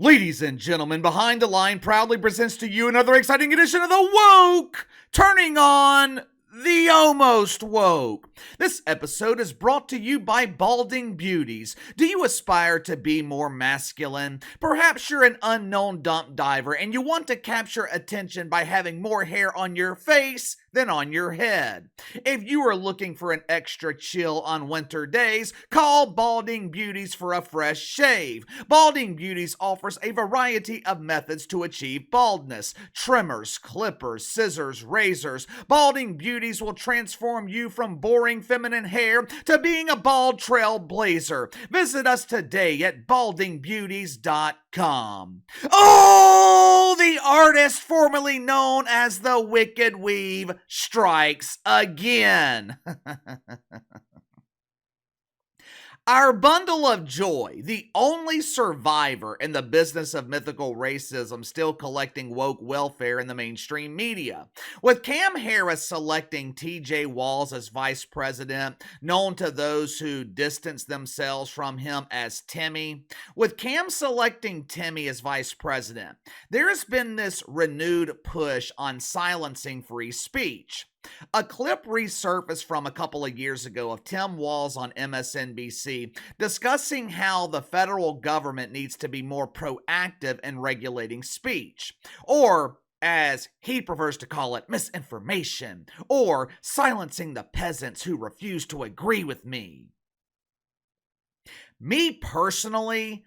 Ladies and gentlemen, Behind the Line proudly presents to you another exciting edition of the Woke, turning on the almost woke. This episode is brought to you by Balding Beauties. Do you aspire to be more masculine? Perhaps you're an unknown dump diver and you want to capture attention by having more hair on your face than on your head. If you are looking for an extra chill on winter days, call Balding Beauties for a fresh shave. Balding Beauties offers a variety of methods to achieve baldness: trimmers, clippers, scissors, razors. Balding Beauties will transform you from boring feminine hair to being a bald trailblazer. Visit us today at baldingbeauties.com. Oh, the artist formerly known as the Wicked Weave strikes again. Our bundle of joy, the only survivor in the business of mythical racism still collecting woke welfare in the mainstream media. With Cam Harris selecting TJ Walls as vice president, known to those who distance themselves from him as Timmy. With Cam selecting Timmy as vice president, there has been this renewed push on silencing free speech. A clip resurfaced from a couple of years ago of Tim Walz on MSNBC discussing how the federal government needs to be more proactive in regulating speech, or as he prefers to call it, misinformation, or silencing the peasants who refuse to agree with me. Me personally,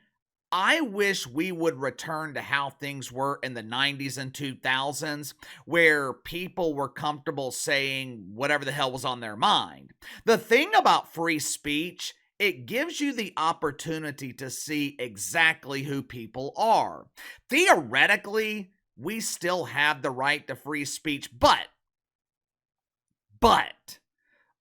I wish we would return to how things were in the 90s and 2000s, where people were comfortable saying whatever the hell was on their mind. The thing about free speech, it gives you the opportunity to see exactly who people are. Theoretically, we still have the right to free speech, but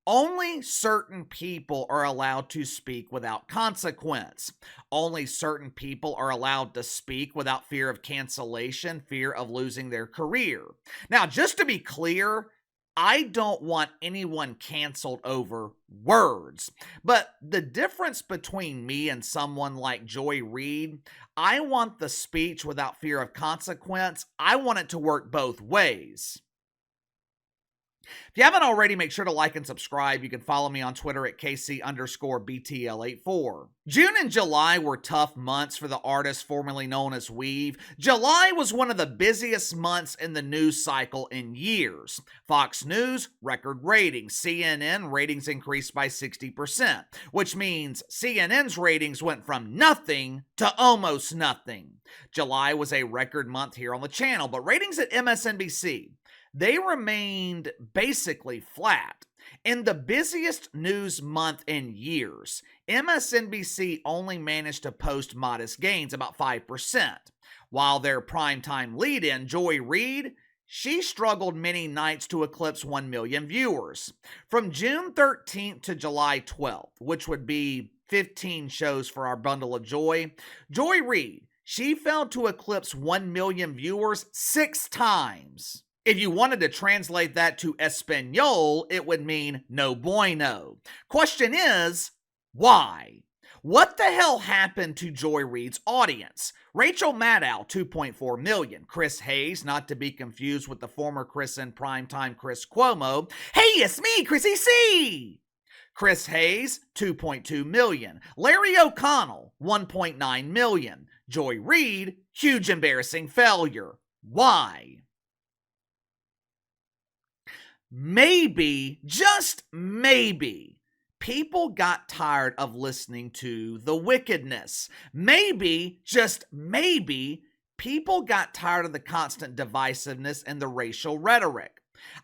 only certain people are allowed to speak without consequence. Only certain people are allowed to speak without fear of cancellation, fear of losing their career. Now, just to be clear, I don't want anyone canceled over words. But the difference between me and someone like Joy Reid, I want the speech without fear of consequence. I want it to work both ways. If you haven't already, make sure to like and subscribe. You can follow me on Twitter at KC_BTL84. June and July were tough months for the artist formerly known as Weave. July was one of the busiest months in the news cycle in years. Fox News, record ratings. CNN, ratings increased by 60%, which means CNN's ratings went from nothing to almost nothing. July was a record month here on the channel, but ratings at MSNBC, they remained basically flat. In the busiest news month in years, MSNBC only managed to post modest gains, about 5%, while their primetime lead-in, Joy Reid, she struggled many nights to eclipse 1 million viewers. From June 13th to July 12th, which would be 15 shows for our bundle of joy, Joy Reid, she failed to eclipse 1 million viewers 6 times. If you wanted to translate that to Espanol, it would mean no bueno. Question is, why? What the hell happened to Joy Reid's audience? Rachel Maddow, 2.4 million. Chris Hayes, not to be confused with the former Chris in primetime Chris Cuomo. Hey, it's me, Chrissy C! Chris Hayes, 2.2 million. Larry O'Connell, 1.9 million. Joy Reid, huge embarrassing failure. Why? Maybe, just maybe, people got tired of listening to the wickedness. Maybe, just maybe, people got tired of the constant divisiveness and the racial rhetoric.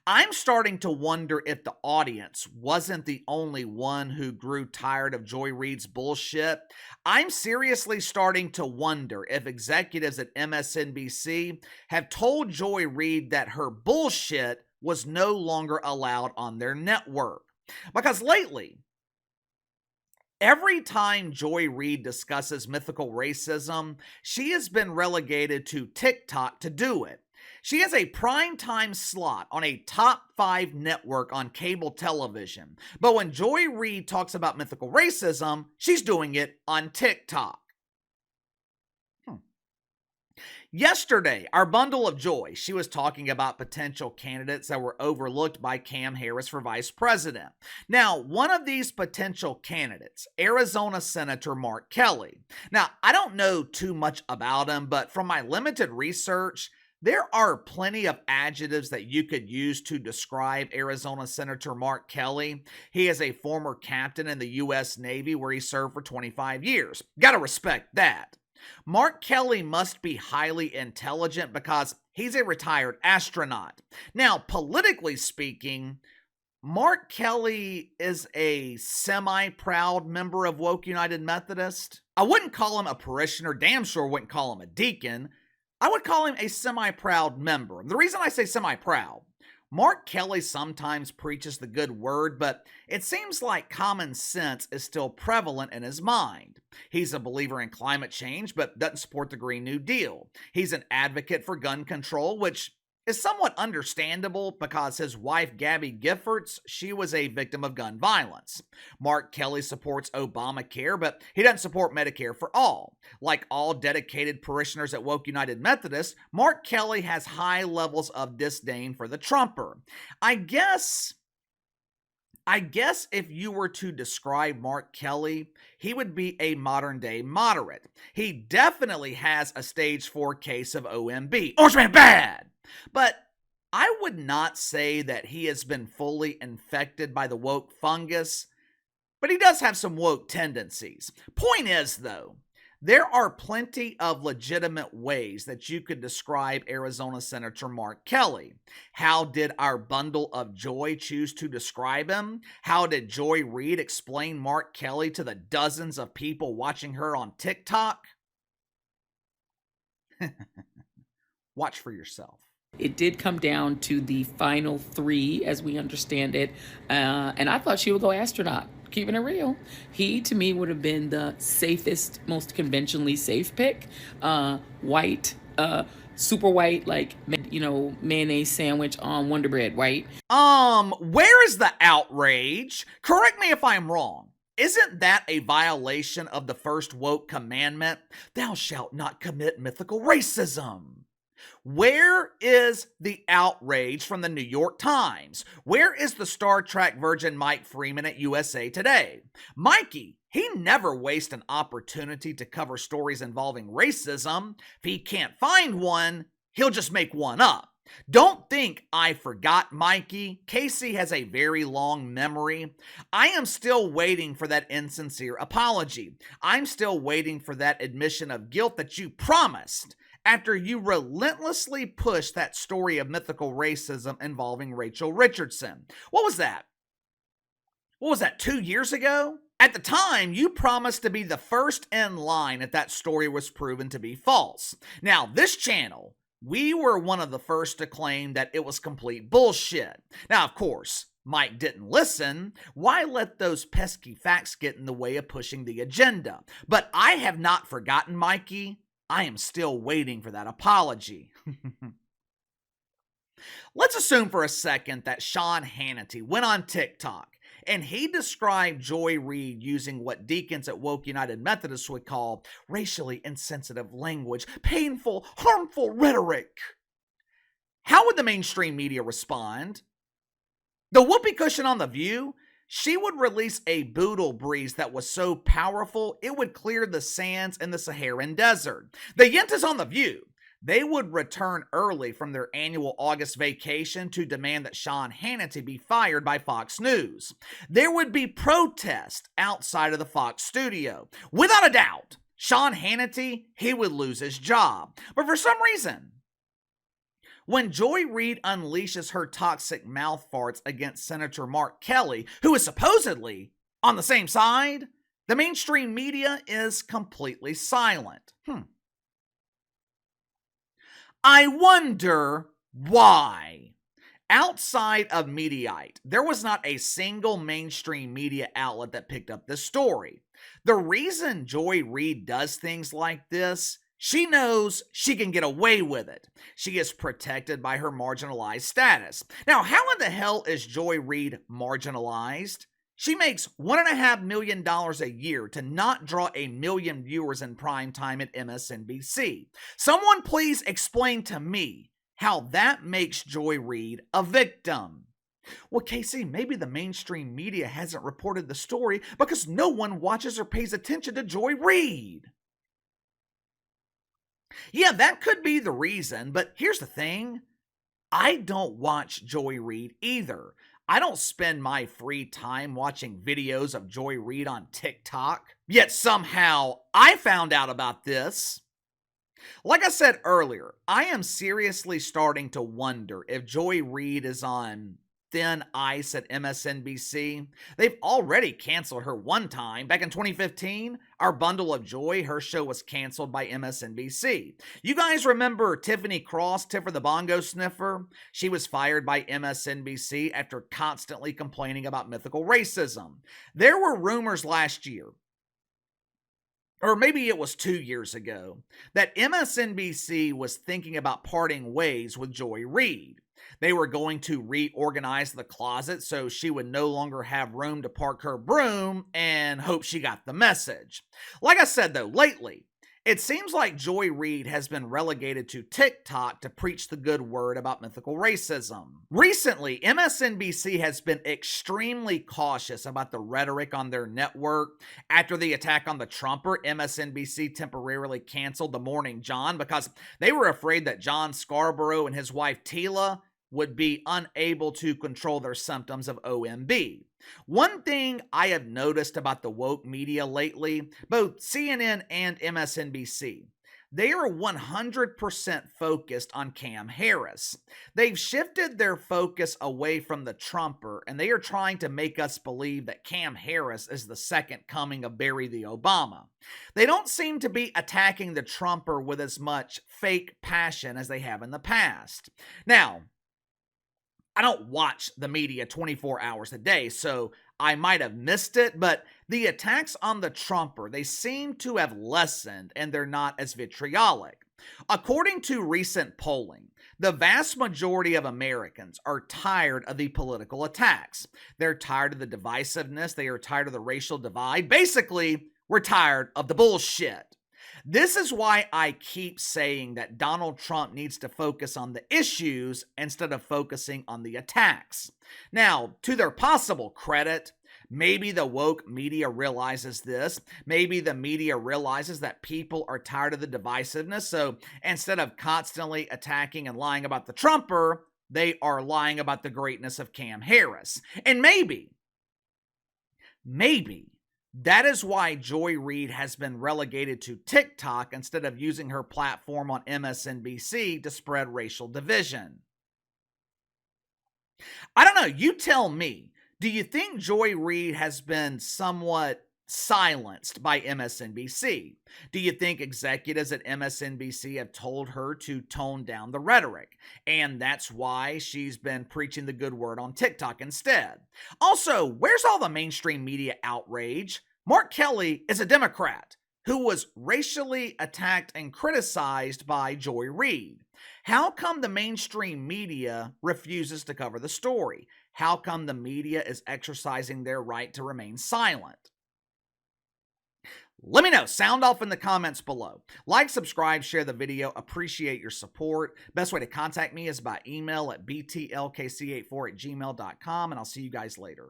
I'm starting to wonder if the audience wasn't the only one who grew tired of Joy Reid's bullshit. I'm seriously starting to wonder if executives at MSNBC have told Joy Reid that her bullshit was no longer allowed on their network. Because lately, every time Joy Reid discusses mythical racism, she has been relegated to TikTok to do it. She has a primetime slot on a top 5 network on cable television. But when Joy Reid talks about mythical racism, she's doing it on TikTok. Yesterday, our bundle of joy, she was talking about potential candidates that were overlooked by Cam Harris for vice president. Now, one of these potential candidates, Arizona Senator Mark Kelly. Now, I don't know too much about him, but from my limited research, there are plenty of adjectives that you could use to describe Arizona Senator Mark Kelly. He is a former captain in the U.S. Navy where he served for 25 years. Gotta respect that. Mark Kelly must be highly intelligent because he's a retired astronaut. Now, politically speaking, Mark Kelly is a semi-proud member of Woke United Methodist. I wouldn't call him a parishioner, damn sure wouldn't call him a deacon. I would call him a semi-proud member. The reason I say semi-proud, Mark Kelly sometimes preaches the good word, but it seems like common sense is still prevalent in his mind. He's a believer in climate change, but doesn't support the Green New Deal. He's an advocate for gun control, which is somewhat understandable because his wife, Gabby Giffords, she was a victim of gun violence. Mark Kelly supports Obamacare, but he doesn't support Medicare for all. Like all dedicated parishioners at Woke United Methodist, Mark Kelly has high levels of disdain for the Trumper. I guess if you were to describe Mark Kelly, he would be a modern-day moderate. He definitely has a stage 4 case of OMB. Orange Man bad! But I would not say that he has been fully infected by the woke fungus, but he does have some woke tendencies. Point is, though, there are plenty of legitimate ways that you could describe Arizona Senator Mark Kelly. How did our bundle of joy choose to describe him? How did Joy Reid explain Mark Kelly to the dozens of people watching her on TikTok? Watch for yourself. It did come down to the final 3, as we understand it, and I thought she would go astronaut. Keeping it real, he to me would have been the safest, most conventionally safe pick. White, super white, like mayonnaise sandwich on Wonder Bread, right? Where is the outrage? Correct me if I'm wrong. Isn't that a violation of the first woke commandment? Thou shalt not commit mythical racism. Where is the outrage from the New York Times? Where is the Star Trek virgin Mike Freeman at USA Today? Mikey, he never wastes an opportunity to cover stories involving racism. If he can't find one, he'll just make one up. Don't think I forgot Mikey. Casey has a very long memory. I am still waiting for that insincere apology. I'm still waiting for that admission of guilt that you promised after you relentlessly pushed that story of mythical racism involving Rachel Richardson. What was that? 2 years ago? At the time, you promised to be the first in line if that story was proven to be false. Now, this channel, we were one of the first to claim that it was complete bullshit. Now, of course, Mike didn't listen. Why let those pesky facts get in the way of pushing the agenda? But I have not forgotten Mikey. I am still waiting for that apology. Let's assume for a second that Sean Hannity went on TikTok and he described Joy Reid using what deacons at Woke United Methodist would call racially insensitive language, painful, harmful rhetoric. How would the mainstream media respond? The whoopee cushion on The View, she would release a boodle breeze that was so powerful it would clear the sands in the Saharan desert. The Yentas on The View, they would return early from their annual August vacation to demand that Sean Hannity be fired by Fox News. There would be protests outside of the Fox studio. Without a doubt, Sean Hannity, he would lose his job. But for some reason, when Joy Reid unleashes her toxic mouth farts against Senator Mark Kelly, who is supposedly on the same side, the mainstream media is completely silent. I wonder why. Outside of Mediaite, there was not a single mainstream media outlet that picked up this story. The reason Joy Reid does things like this, she knows she can get away with it. She is protected by her marginalized status. Now, how in the hell is Joy Reid marginalized? She makes $1.5 million a year to not draw a million viewers in prime time at MSNBC. Someone please explain to me how that makes Joy Reid a victim. Well, Casey, maybe the mainstream media hasn't reported the story because no one watches or pays attention to Joy Reid. Yeah, that could be the reason, but here's the thing. I don't watch Joy Reid either. I don't spend my free time watching videos of Joy Reid on TikTok. Yet somehow I found out about this. Like I said earlier, I am seriously starting to wonder if Joy Reid is on thin ice at MSNBC. They've already canceled her one time. Back in 2015, Our Bundle of Joy, her show was canceled by MSNBC. You guys remember Tiffany Cross, Tiffer the Bongo Sniffer? She was fired by MSNBC after constantly complaining about mythical racism. There were rumors last year, or maybe it was 2 years ago, that MSNBC was thinking about parting ways with Joy Reid. They were going to reorganize the closet so she would no longer have room to park her broom, and hope she got the message. Like I said though, lately, it seems like Joy Reid has been relegated to TikTok to preach the good word about mythical racism. Recently, MSNBC has been extremely cautious about the rhetoric on their network. After the attack on the Trumper, MSNBC temporarily canceled The Morning John because they were afraid that John Scarborough and his wife Tila would be unable to control their symptoms of OMB. One thing I have noticed about the woke media lately, both CNN and MSNBC, they are 100% focused on Cam Harris. They've shifted their focus away from the Trumper, and they are trying to make us believe that Cam Harris is the second coming of Barry the Obama. They don't seem to be attacking the Trumper with as much fake passion as they have in the past. Now, I don't watch the media 24 hours a day, so I might have missed it, but the attacks on the Trumper, they seem to have lessened and they're not as vitriolic. According to recent polling, the vast majority of Americans are tired of the political attacks. They're tired of the divisiveness. They are tired of the racial divide. Basically, we're tired of the bullshit. This is why I keep saying that Donald Trump needs to focus on the issues instead of focusing on the attacks. Now, to their possible credit, maybe the woke media realizes this. Maybe the media realizes that people are tired of the divisiveness. So instead of constantly attacking and lying about the Trumper, they are lying about the greatness of Cam Harris. And maybe that is why Joy Reid has been relegated to TikTok instead of using her platform on MSNBC to spread racial division. I don't know, you tell me. Do you think Joy Reid has been somewhat silenced by MSNBC? Do you think executives at MSNBC have told her to tone down the rhetoric, and that's why she's been preaching the good word on TikTok instead? Also, where's all the mainstream media outrage? Mark Kelly is a Democrat who was racially attacked and criticized by Joy Reid. How come the mainstream media refuses to cover the story? How come the media is exercising their right to remain silent? Let me know. Sound off in the comments below. Like, subscribe, share the video. Appreciate your support. Best way to contact me is by email at btlkc84@gmail.com, and I'll see you guys later.